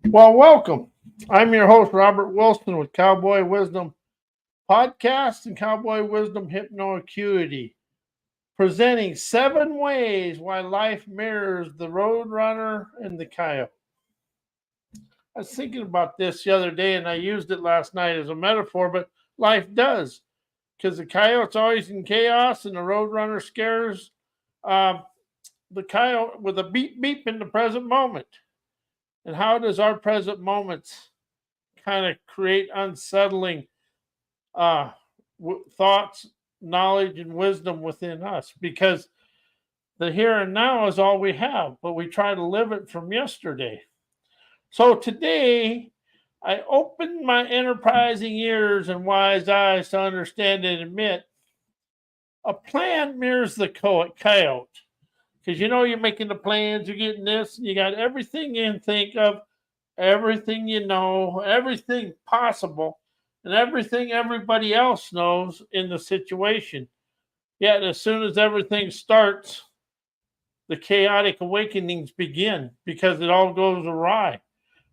Well, welcome. I'm your host, Robert Wilson, with Cowboy Wisdom Podcast and Cowboy Wisdom Hypnoacuity, presenting 7 ways why life mirrors the Roadrunner and the Coyote. I was thinking about this the other day, and I used it last night as a metaphor, but life does, because the coyote's always in chaos, and the Roadrunner scares uh, the coyote with a beep beep in the present moment. And how does our present moments kind of create unsettling uh, thoughts, knowledge, and wisdom within us? Because the here and now is all we have, but we try to live it from yesterday. So today, I opened my enterprising ears and wise eyes to understand and admit a plan mirrors the coyote. Because you're making the plans, you're getting this, and you got everything you can think of, everything you know, everything possible, and everything everybody else knows in the situation. Yet, as soon as everything starts, the chaotic awakenings begin because it all goes awry,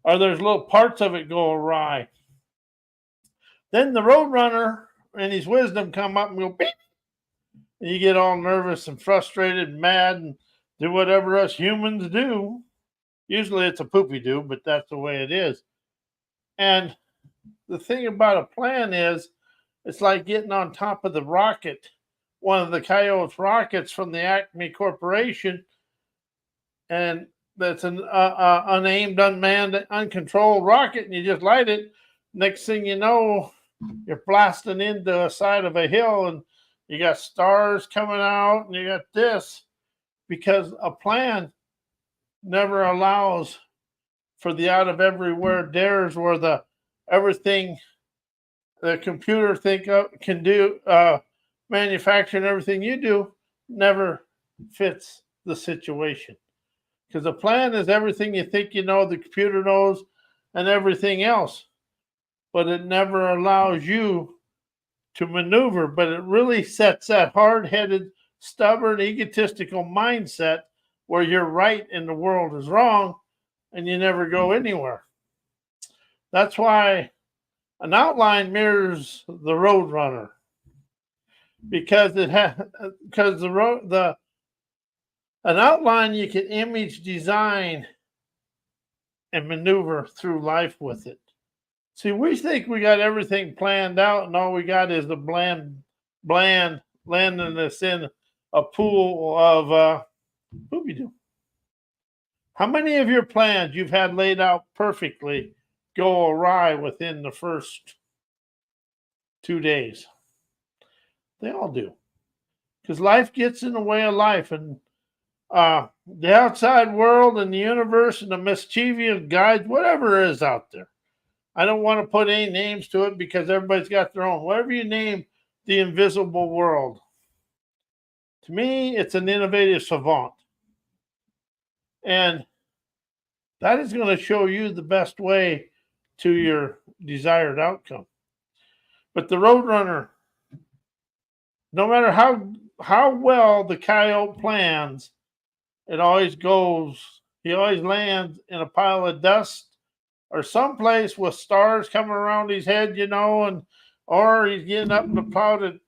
or there's little parts of it go awry. Then the Roadrunner and his wisdom come up and go beep, and you get all nervous and frustrated and mad and do whatever us humans do. Usually it's a poopy do, but that's the way it is. And the thing about a plan is it's like getting on top of the rocket, one of the Coyote's rockets from the Acme Corporation, and that's an unaimed, unmanned, uncontrolled rocket, and you just light it. Next thing you know, you're blasting into a side of a hill, and you got stars coming out, and you got this, because a plan never allows for the out of everywhere dares where the everything the computer can do, manufacturing everything you do never fits the situation. Because the plan is everything you think you know, the computer knows, and everything else. But it never allows you to maneuver. But it really sets that hard headed, stubborn, egotistical mindset where you're right and the world is wrong, and you never go anywhere. That's why an outline mirrors the Roadrunner, because an outline you can image, design, and maneuver through life with it. See, we think we got everything planned out, and all we got is the bland landing us in a pool of poopy doo. How many of your plans you've had laid out perfectly go awry within the first 2 days? They all do. Because life gets in the way of life, and the outside world and the universe and the mischievous guides, whatever is out there. I don't want to put any names to it because everybody's got their own. Whatever you name the invisible world, to me, it's an innovative savant. And that is going to show you the best way to your desired outcome. But the Roadrunner, no matter how well the coyote plans, it always goes, he always lands in a pile of dust or someplace with stars coming around his head, and or he's getting up in the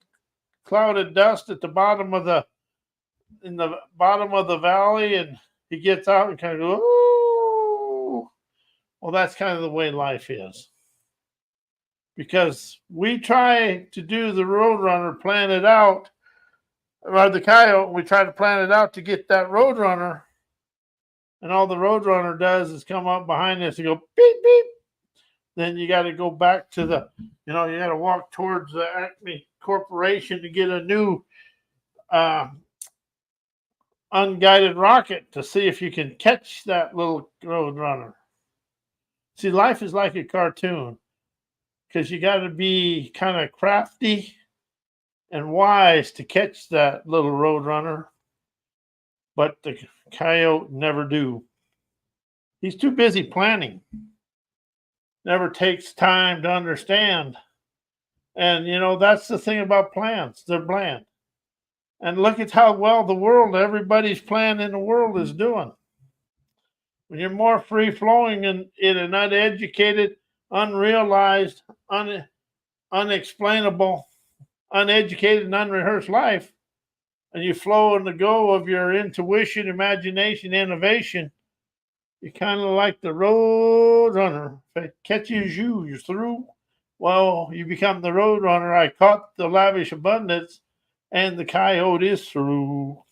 clouded dust at the bottom of the valley, and he gets out and kind of goes, ooh. Well, that's kind of the way life is. Because we try to do the Roadrunner, plan it out, or the coyote, we try to plan it out to get that Roadrunner, and all the Roadrunner does is come up behind us and go beep beep. Then you got to go back to you got to walk towards the Acme Corporation to get a new unguided rocket to see if you can catch that little Roadrunner. See, life is like a cartoon, because you got to be kind of crafty and wise to catch that little Roadrunner. But the coyote never do. He's too busy planning. Never takes time to understand. And, that's the thing about plans. They're bland. And look at how well everybody's plan in the world is doing. When you're more free flowing in an uneducated, unrealized, unexplainable, uneducated, and unrehearsed life, and you flow in the go of your intuition, imagination, innovation, you're kind of like the roadrunner. If it catches you, you're through. Well, you become the roadrunner. I caught the lavish abundance, and the coyote is through.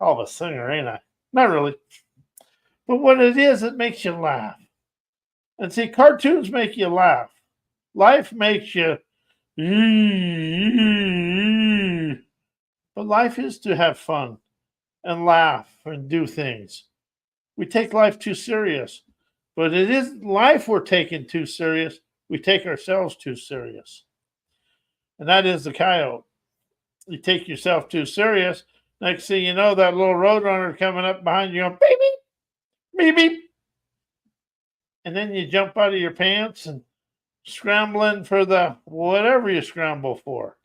All of a singer, ain't I? Not really. But what it is, it makes you laugh. And see, cartoons make you laugh. Life makes you. But life is to have fun and laugh and do things. We take life too serious. But it isn't life we're taking too serious. We take ourselves too serious. And that is the coyote. You take yourself too serious. Next thing you know, that little roadrunner coming up behind you going, beep, beep, beep, beep. And then you jump out of your pants and scrambling for the whatever you scramble for.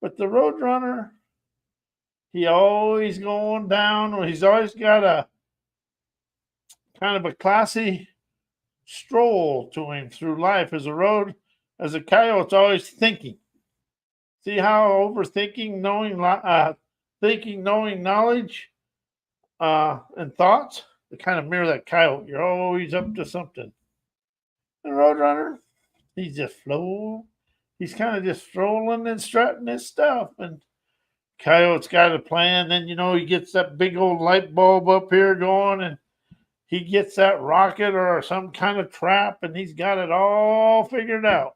But the roadrunner, he always going down. He's always got a kind of a classy stroll to him through life as a coyote's always thinking. See how overthinking, knowing knowledge, and thoughts, they kind of mirror that coyote. You're always up to something. The roadrunner, he's just flow. He's kind of just strolling and strutting his stuff. And coyote's got a plan. Then he gets that big old light bulb up here going, and he gets that rocket or some kind of trap, and he's got it all figured out.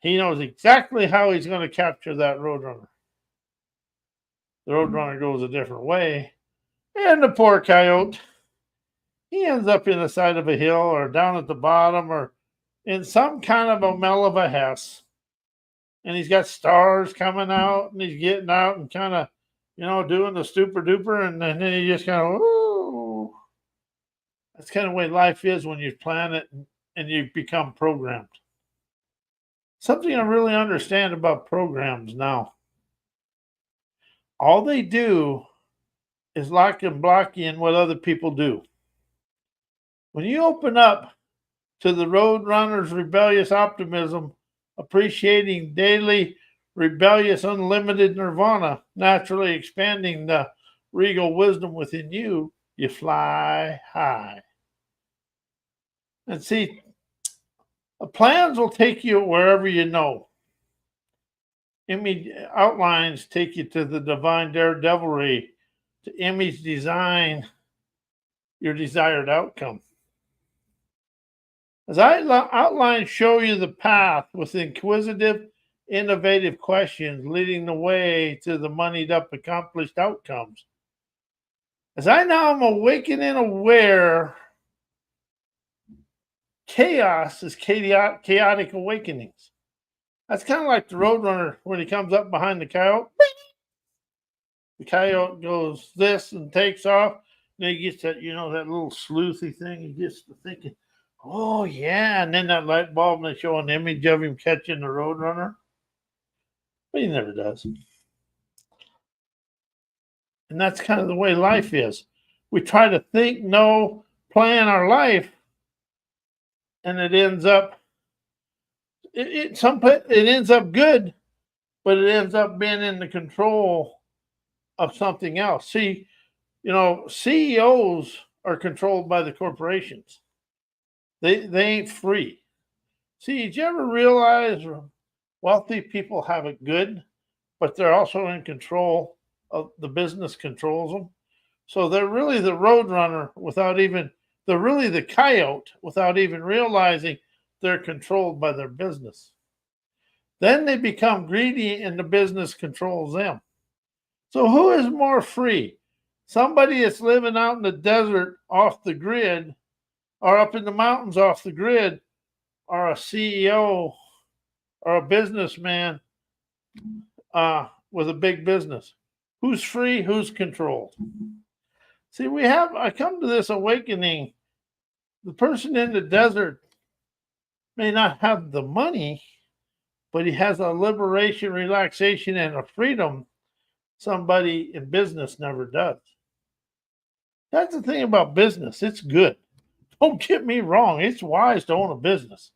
He knows exactly how he's going to capture that roadrunner. The roadrunner goes a different way. And the poor coyote, he ends up in the side of a hill or down at the bottom or in some kind of a mell of a hess. And he's got stars coming out and he's getting out and kind of, doing the super duper. And then he just kind of, ooh. That's kind of the way life is when you plan it and you become programmed. Something I really understand about programs now. All they do is lock and block you in what other people do. When you open up to the roadrunner's rebellious optimism, appreciating daily rebellious unlimited nirvana, naturally expanding the regal wisdom within you, you fly high. And see, the plans will take you wherever you know. Image outlines take you to the divine daredevilry, to image design your desired outcome. As outlines show you the path with inquisitive, innovative questions leading the way to the moneyed up accomplished outcomes. As I now am awakening aware, chaos is chaotic awakenings. That's kind of like the roadrunner when he comes up behind the coyote. The coyote goes this and takes off. Then he gets that, that little sleuthy thing. He gets to thinking, oh, yeah. And then that light bulb, and they show an image of him catching the roadrunner. But he never does. And that's kind of the way life is. We try to think, know, plan our life, and it ends up it ends up good, but it ends up being in the control of something else. See, CEOs are controlled by the corporations. They ain't free. See, did you ever realize wealthy people have it good, but they're also in control of the business controls them? So they're really the roadrunner they're really the coyote without even realizing they're controlled by their business. Then they become greedy and the business controls them. So who is more free? Somebody that's living out in the desert off the grid or up in the mountains off the grid, or a CEO or a businessman with a big business? Who's free? Who's controlled? See, I come to this awakening. The person in the desert may not have the money, but he has a liberation, relaxation, and a freedom somebody in business never does. That's the thing about business. It's good. Don't get me wrong. It's wise to own a business.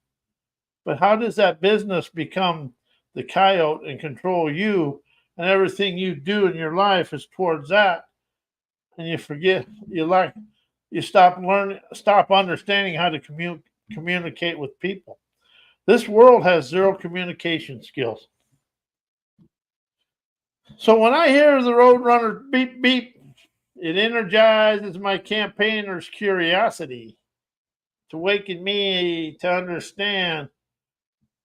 But how does that business become the coyote and control you, and everything you do in your life is towards that, and you forget you stop understanding how to communicate with people. This world has zero communication skills. So when I hear the Roadrunner beep beep, it energizes my campaigner's curiosity to awaken me to understand.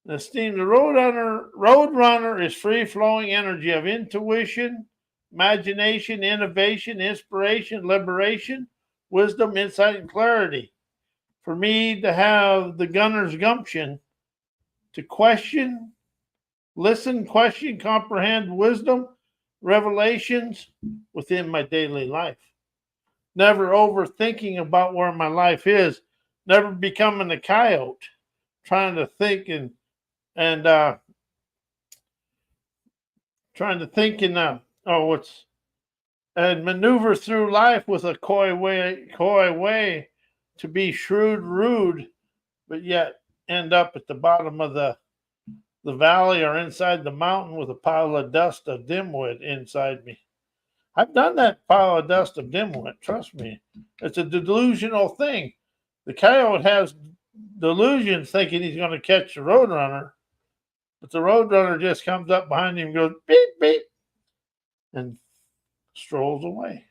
Esteem the Roadrunner is free flowing energy of intuition, imagination, innovation, inspiration, liberation, wisdom, insight, and clarity. For me to have the gunner's gumption to question, listen, question, comprehend wisdom, revelations within my daily life. Never overthinking about where my life is, never becoming a coyote, trying to think and trying to think in and maneuver through life with a coy way to be shrewd, rude, but yet end up at the bottom of the valley or inside the mountain with a pile of dust of dimwit inside me. I've done that pile of dust of dimwit. Trust me, it's a delusional thing. The coyote has delusions, thinking he's going to catch the roadrunner. But the roadrunner just comes up behind him and goes beep, beep, and strolls away.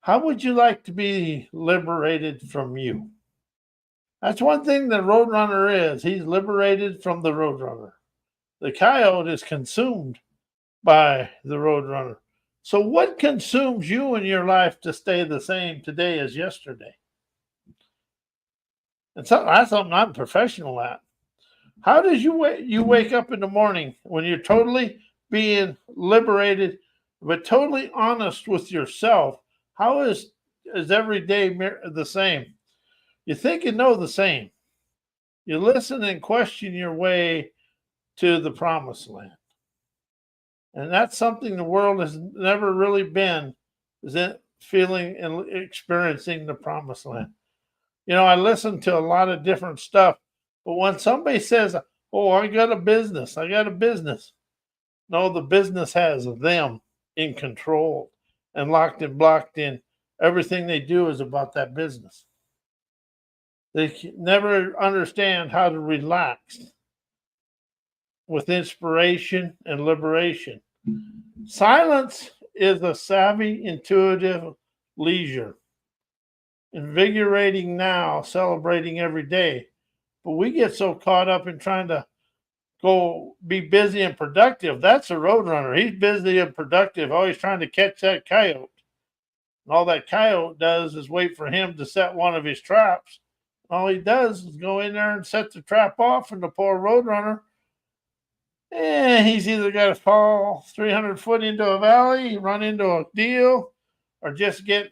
How would you like to be liberated from you? That's one thing the roadrunner is. He's liberated from the roadrunner. The coyote is consumed by the roadrunner. So what consumes you in your life to stay the same today as yesterday? And that's something I'm professional at. How does you wake up in the morning when you're totally being liberated, but totally honest with yourself? How is every day the same? You think you know the same. You listen and question your way to the promised land. And that's something the world has never really been, is it feeling and experiencing the promised land. You know, I listen to a lot of different stuff, but when somebody says, oh, I got a business. No, the business has them in control and locked and blocked in. Everything they do is about that business. They never understand how to relax with inspiration and liberation. Silence is a savvy, intuitive leisure. Invigorating now, celebrating every day. But we get so caught up in trying to go be busy and productive. That's a roadrunner. He's busy and productive, always trying to catch that coyote. And all that coyote does is wait for him to set one of his traps. All he does is go in there and set the trap off, and the poor roadrunner, he's either got to fall 300 foot into a valley, run into a deal, or just get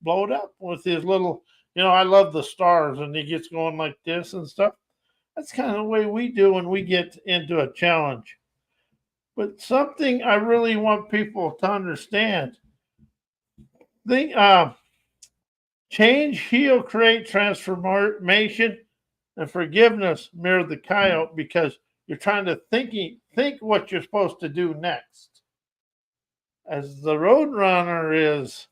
blowed up with his little, I love the stars, and he gets going like this and stuff. That's kind of the way we do when we get into a challenge. But something I really want people to understand. Change, heal, create, transformation, and forgiveness mirror the coyote, because you're trying to think what you're supposed to do next. As the roadrunner is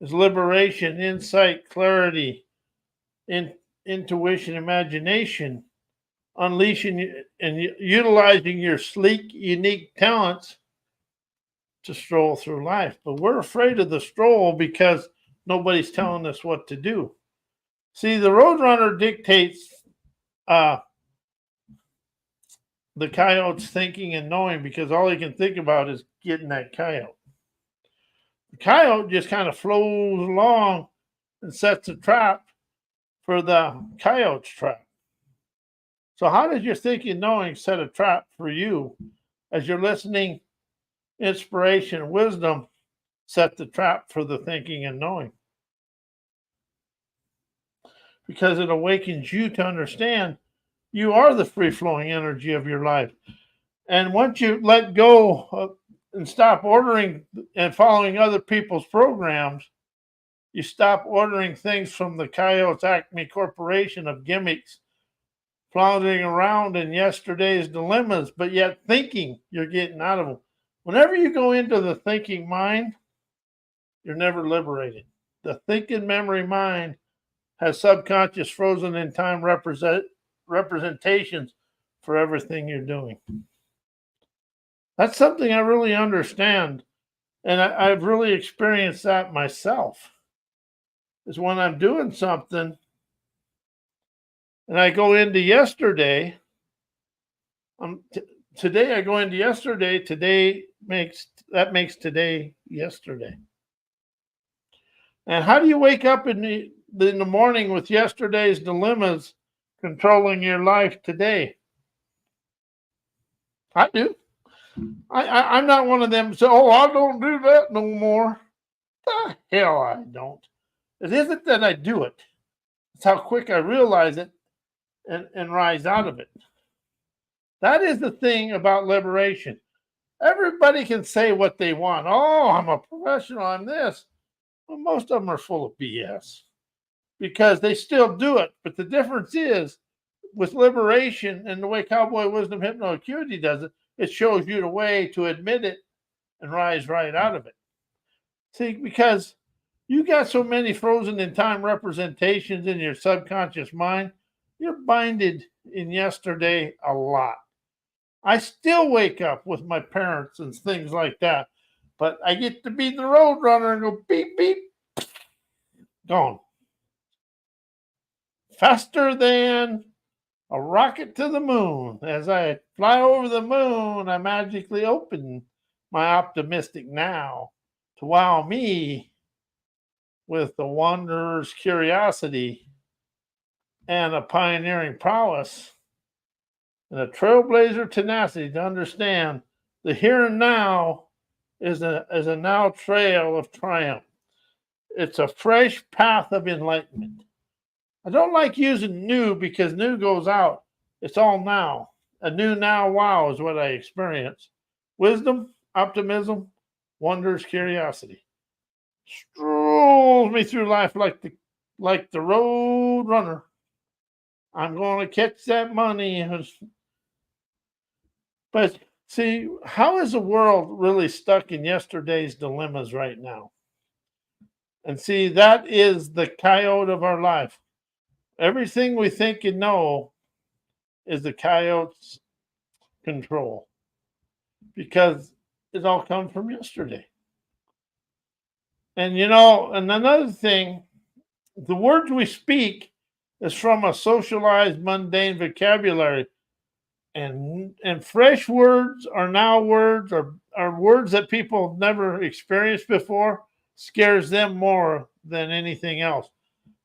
liberation, insight, clarity, intuition, imagination, unleashing and utilizing your sleek, unique talents to stroll through life. But we're afraid of the stroll because nobody's telling us what to do. See, the roadrunner dictates the coyote's thinking and knowing, because all he can think about is getting that coyote. The coyote just kind of flows along and sets a trap for the coyote's trap. So how does your thinking and knowing set a trap for you as you're listening? Inspiration, wisdom set the trap for the thinking and knowing, because it awakens you to understand you are the free-flowing energy of your life. And once you let go and stop ordering and following other people's programs, you stop ordering things from the Coyotes Acme Corporation of gimmicks, floundering around in yesterday's dilemmas, but yet thinking you're getting out of them. Whenever you go into the thinking mind, you're never liberated. The thinking memory mind has subconscious frozen in time representations for everything you're doing. That's something I really understand. And I've really experienced that myself. Is when I'm doing something and I go into yesterday, today I go into yesterday, makes today yesterday. And how do you wake up in the morning with yesterday's dilemmas controlling your life today? I do. I'm not one of them. So, I don't do that no more. The hell I don't. It isn't that I do it. It's how quick I realize it and rise out of it. That is the thing about liberation. Everybody can say what they want. Oh, I'm a professional. I'm this. Well, most of them are full of BS because they still do it. But the difference is with liberation and the way Cowboy Wisdom Hypnoacuity does it, it shows you the way to admit it and rise right out of it. See, because you got so many frozen in time representations in your subconscious mind, you're binded in yesterday a lot. I still wake up with my parents and things like that, but I get to be the roadrunner and go beep, beep, gone. Faster than a rocket to the moon. As I fly over the moon, I magically open my optimistic now to wow me with the wanderer's curiosity and a pioneering prowess and a trailblazer tenacity to understand the here and now is a now trail of triumph. It's a fresh path of enlightenment. I don't like using new because new goes out. It's all now. A new now wow is what I experience. Wisdom, optimism, wonders, curiosity. Strolls me through life like the road runner. I'm going to catch that money. But see, how is the world really stuck in yesterday's dilemmas right now? And see, that is the coyote of our life. Everything we think and know is the coyote's control because it all comes from yesterday. And and another thing, the words we speak is from a socialized, mundane vocabulary. And fresh words are now words are words that people have never experienced before, scares them more than anything else.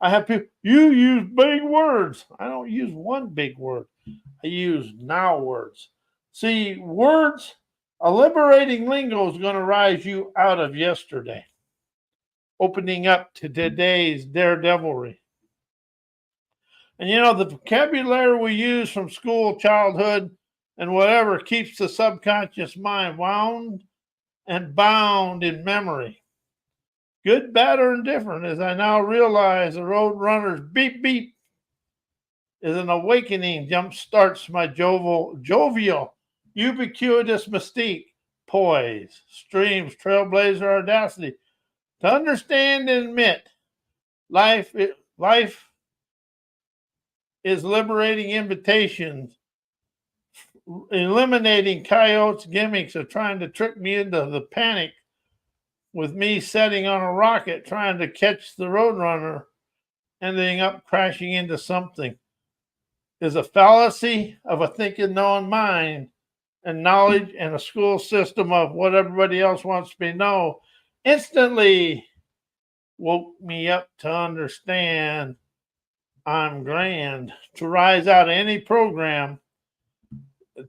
I have people, you use big words. I don't use one big word. I use now words. See, words, a liberating lingo is going to rise you out of yesterday, opening up to today's daredevilry. And the vocabulary we use from school, childhood, and whatever keeps the subconscious mind wound and bound in memory. Good, bad, or indifferent, as I now realize the roadrunner's beep beep is an awakening, jump starts my jovial, ubiquitous mystique, poise, streams, trailblazer audacity, to understand and admit life is liberating invitations, eliminating coyotes' gimmicks of trying to trick me into the panic with me setting on a rocket trying to catch the roadrunner, ending up crashing into something, is a fallacy of a thinking, knowing mind and knowledge and a school system of what everybody else wants me to know instantly woke me up to understand I'm grand, to rise out of any program,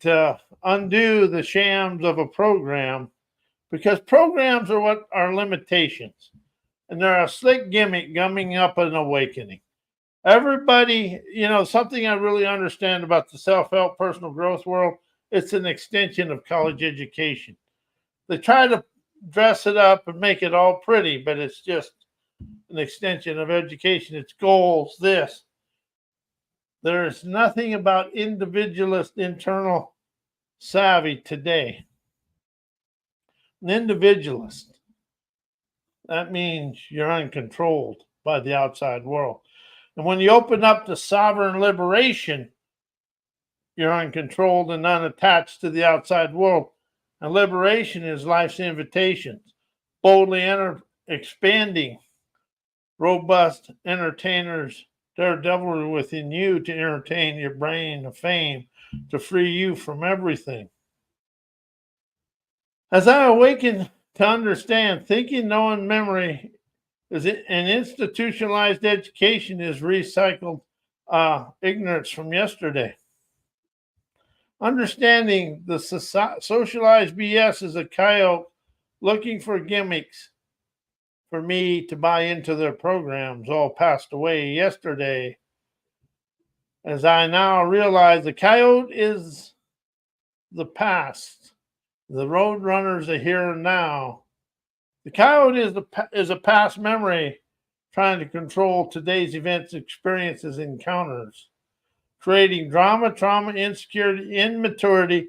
to undo the shams of a program, because programs are what are limitations. And they're a slick gimmick gumming up an awakening. Everybody, something I really understand about the self-help personal growth world, it's an extension of college education. They try to dress it up and make it all pretty, but it's just an extension of education. It's goals, this. There's nothing about individualist internal savvy today. An individualist, that means you're uncontrolled by the outside world. And when you open up to sovereign liberation, you're uncontrolled and unattached to the outside world. And liberation is life's invitations, boldly expanding, robust entertainers, daredevil within you to entertain your brain of fame, to free you from everything. As I awaken to understand, thinking, knowing, memory is an institutionalized education is recycled ignorance from yesterday. Understanding the socialized BS is a coyote looking for gimmicks for me to buy into their programs all passed away yesterday. As I now realize the coyote is the past, the roadrunners are here and now. The coyote is a past memory trying to control today's events, experiences, encounters, creating drama, trauma, insecurity, immaturity,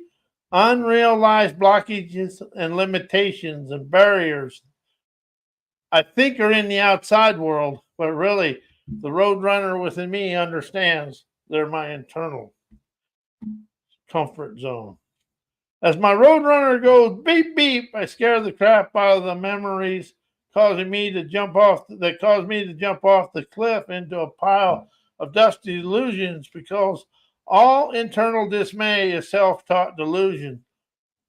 unrealized blockages and limitations and barriers I think are in the outside world, but really the roadrunner within me understands they're my internal comfort zone. As my roadrunner goes beep beep, I scare the crap out of the memories causing me to jump off the cliff into a pile of dusty delusions, because all internal dismay is self-taught delusion,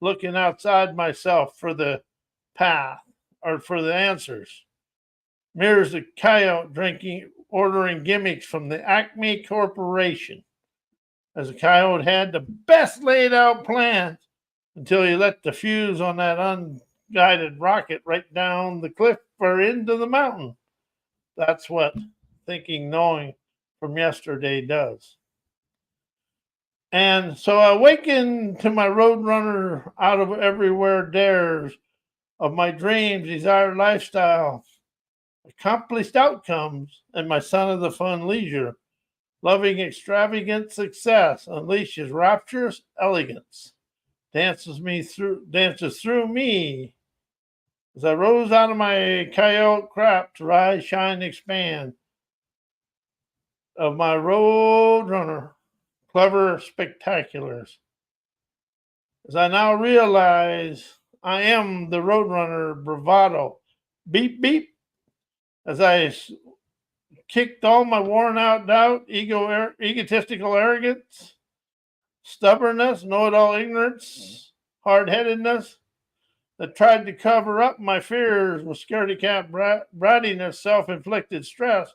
looking outside myself for the path or for the answers. Mirrors the coyote ordering gimmicks from the Acme Corporation. As the coyote had the best laid out plans until he let the fuse on that unguided rocket right down the cliff or into the mountain. That's what thinking, knowing from yesterday does. And so I awakened to my roadrunner out of everywhere dares of my dreams, desired lifestyle, accomplished outcomes, and my son of the fun leisure, loving extravagant success, unleashes rapturous elegance, dances through me as I rose out of my coyote crap to rise, shine, expand of my roadrunner, clever spectaculars. As I now realize I am the roadrunner bravado, beep beep, as I kicked all my worn out doubt, egotistical arrogance, stubbornness, know-it-all ignorance, hard-headedness that tried to cover up my fears with scaredy cat brattiness, self-inflicted stress,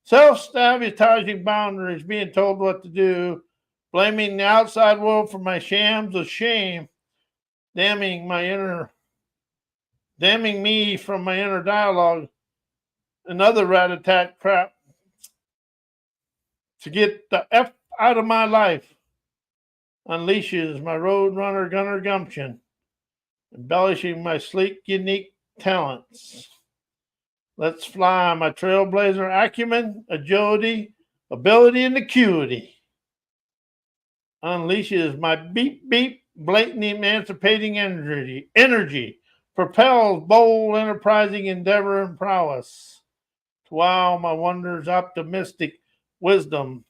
self-sabotaging boundaries, being told what to do, blaming the outside world for my shams of shame, damning me from my inner dialogue, and other rat-a-tat crap to get the F out of my life, unleashes my roadrunner gunner gumption, embellishing my sleek, unique talents. Let's fly, my trailblazer acumen, agility, ability, and acuity. Unleashes my beep beep, blatant emancipating energy, propels bold, enterprising endeavor and prowess. To wow my wonders, optimistic wisdom,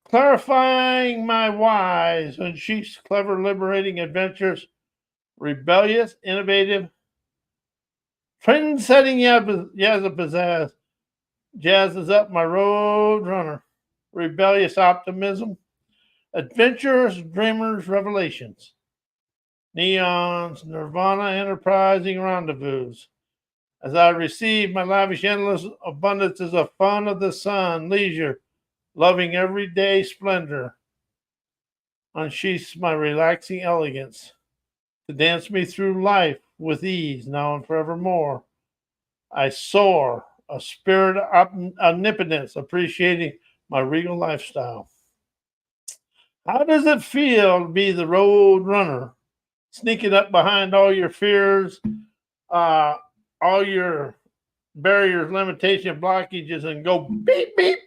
clarifying my whys, and she's clever, liberating, adventurous, rebellious, innovative, trend-setting pizzazz, jazzes up my roadrunner, rebellious optimism, adventurous dreamers, revelations, neons, nirvana, enterprising rendezvous. As I receive my lavish, endless abundances of fun of the sun, leisure, loving everyday splendor, unsheaths my relaxing elegance to dance me through life with ease now and forevermore. I soar, a spirit of omnipotence, appreciating my regal lifestyle. How does it feel to be the road runner, sneaking up behind all your fears, all your barriers, limitations, blockages, and go beep, beep,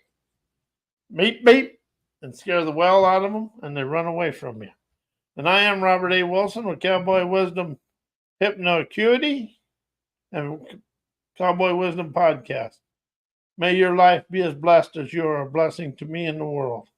beep, beep, and scare the well out of them, and they run away from you. And I am Robert A. Wilson with Cowboy Wisdom Acuity and Cowboy Wisdom Podcast. May your life be as blessed as you are a blessing to me and the world.